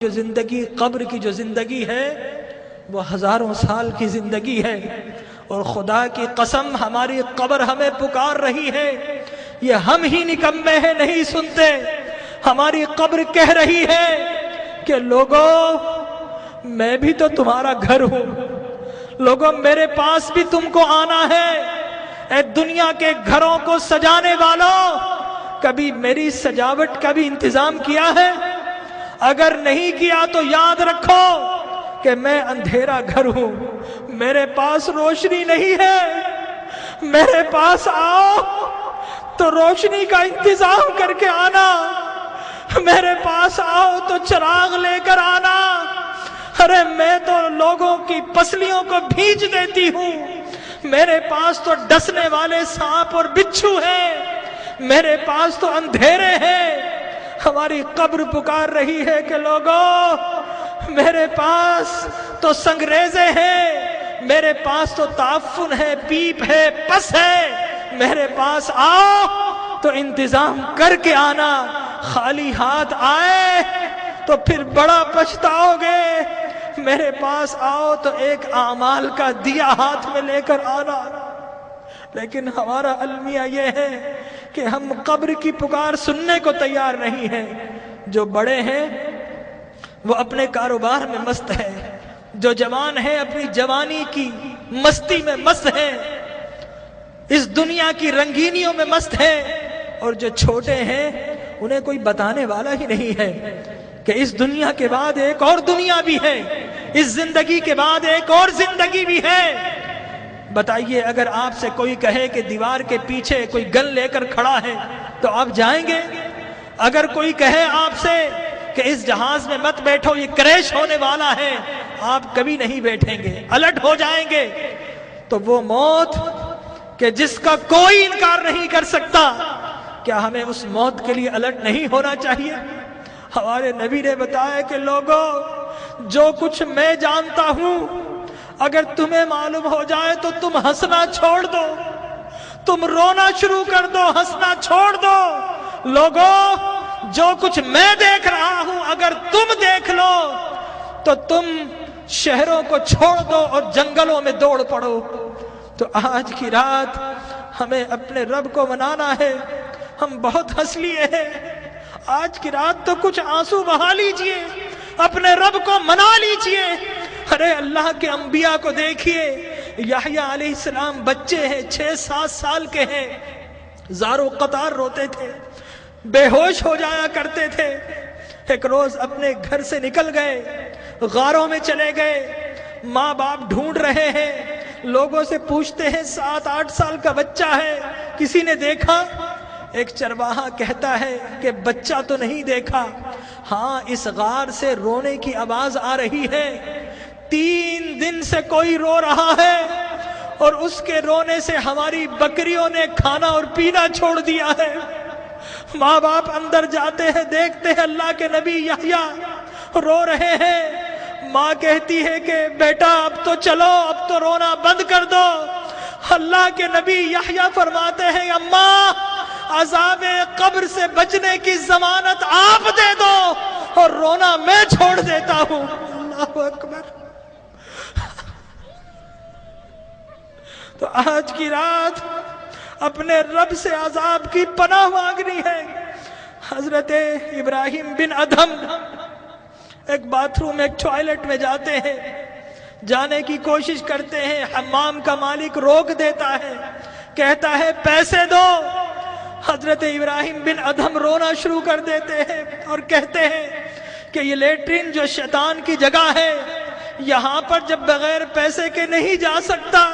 جو زندگی قبر کی جو زندگی ہے وہ ہزاروں سال کی زندگی ہے، اور خدا کی قسم ہماری قبر ہمیں پکار رہی ہے۔ یہ ہم ہی نکمے ہیں نہیں سنتے، ہماری قبر کہہ رہی ہے کہ لوگوں میں بھی تو تمہارا گھر ہوں، لوگوں میرے پاس بھی تم کو آنا ہے۔ اے دنیا کے گھروں کو سجانے والوں، کبھی میری سجاوٹ کا بھی انتظام کیا ہے؟ اگر نہیں کیا تو یاد رکھو کہ میں اندھیرا گھر ہوں، میرے پاس روشنی نہیں ہے۔ میرے پاس آؤ تو روشنی کا انتظام کر کے آنا، میرے پاس آؤ تو چراغ لے کر آنا۔ ارے میں تو لوگوں کی پسلیوں کو بھیج دیتی ہوں، میرے پاس تو ڈسنے والے سانپ اور بچھو ہیں، میرے پاس تو اندھیرے ہیں۔ ہماری قبر پکار رہی ہے کہ لوگوں میرے پاس تو سنگریزے ہیں، میرے پاس تو تعفن ہے، پیپ ہے، پس ہے، میرے پاس آؤ تو انتظام کر کے آنا۔ خالی ہاتھ آئے تو پھر بڑا پچھتاؤ گے، میرے پاس آؤ تو ایک اعمال کا دیا ہاتھ میں لے کر آنا۔ لیکن ہمارا المیہ یہ ہے کہ ہم قبر کی پکار سننے کو تیار نہیں ہیں۔ جو بڑے ہیں وہ اپنے کاروبار میں مست ہے، جو جوان ہیں اپنی جوانی کی مستی میں مست ہیں، اس دنیا کی رنگینیوں میں مست ہیں، اور جو چھوٹے ہیں انہیں کوئی بتانے والا ہی نہیں ہے کہ اس دنیا کے بعد ایک اور دنیا بھی ہے، اس زندگی کے بعد ایک اور زندگی بھی ہے۔ بتائیے اگر آپ سے کوئی کہے کہ دیوار کے پیچھے کوئی گن لے کر کھڑا ہے تو آپ جائیں گے؟ اگر کوئی کہے آپ سے کہ اس جہاز میں مت بیٹھو یہ کریش ہونے والا ہے، آپ کبھی نہیں بیٹھیں گے، الٹ ہو جائیں گے۔ تو وہ موت کہ جس کا کوئی انکار نہیں کر سکتا، کیا ہمیں اس موت کے لیے الٹ نہیں ہونا چاہیے؟ ہمارے نبی نے بتایا کہ لوگوں جو کچھ میں جانتا ہوں اگر تمہیں معلوم ہو جائے تو تم ہنسنا چھوڑ دو، تم رونا شروع کر دو، ہنسنا چھوڑ دو۔ لوگوں جو کچھ میں دیکھ رہا ہوں اگر تم دیکھ لو تو تم شہروں کو چھوڑ دو اور جنگلوں میں دوڑ پڑو۔ تو آج کی رات ہمیں اپنے رب کو منانا ہے۔ ہم بہت ہنس لیے ہیں، آج کی رات تو کچھ آنسو بہا لیجئے، اپنے رب کو منا لیجئے۔ ارے اللہ کے انبیاء کو دیکھیے، یحییٰ علیہ السلام بچے ہیں، 6-7 سال کے ہیں، زار و قطار روتے تھے، بے ہوش ہو جایا کرتے تھے۔ ایک روز اپنے گھر سے نکل گئے، غاروں میں چلے گئے، ماں باپ ڈھونڈ رہے ہیں، لوگوں سے پوچھتے ہیں 7-8 سال کا بچہ ہے، کسی نے دیکھا؟ ایک چرواہا کہتا ہے کہ بچہ تو نہیں دیکھا، ہاں اس غار سے رونے کی آواز آ رہی ہے، 3 دن سے کوئی رو رہا ہے، اور اس کے رونے سے ہماری بکریوں نے کھانا اور پینا چھوڑ دیا ہے۔ ماں باپ اندر جاتے ہیں، دیکھتے ہیں اللہ کے نبی یحییٰ رو رہے ہیں۔ ماں کہتی ہے کہ بیٹا اب تو چلو، اب تو رونا بند کر دو۔ اللہ کے نبی یحییٰ فرماتے ہیں اماں عذاب قبر سے بچنے کی ضمانت آپ دے دو اور رونا میں چھوڑ دیتا ہوں۔ اللہ اکبر۔ تو آج کی رات اپنے رب سے عذاب کی پناہ مانگنی ہے۔ حضرت ابراہیم بن ادھم ایک باتھ روم، ایک ٹوائلٹ میں جاتے ہیں، جانے کی کوشش کرتے ہیں، حمام کا مالک روک دیتا ہے، کہتا ہے پیسے دو۔ حضرت ابراہیم بن ادھم رونا شروع کر دیتے ہیں اور کہتے ہیں کہ یہ لیٹرین جو شیطان کی جگہ ہے، یہاں پر جب بغیر پیسے کے نہیں جا سکتا،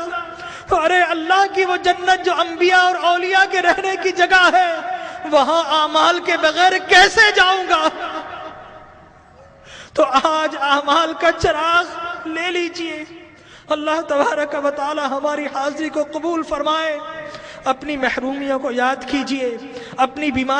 ارے اللہ کی وہ جنت جو انبیاء اور اولیاء کے رہنے کی جگہ ہے، وہاں اعمال کے بغیر کیسے جاؤں گا؟ تو آج اعمال کا چراغ لے لیجئے۔ اللہ تبارک و تعالی ہماری حاضری کو قبول فرمائے۔ اپنی محرومیوں کو یاد کیجئے، اپنی بیماری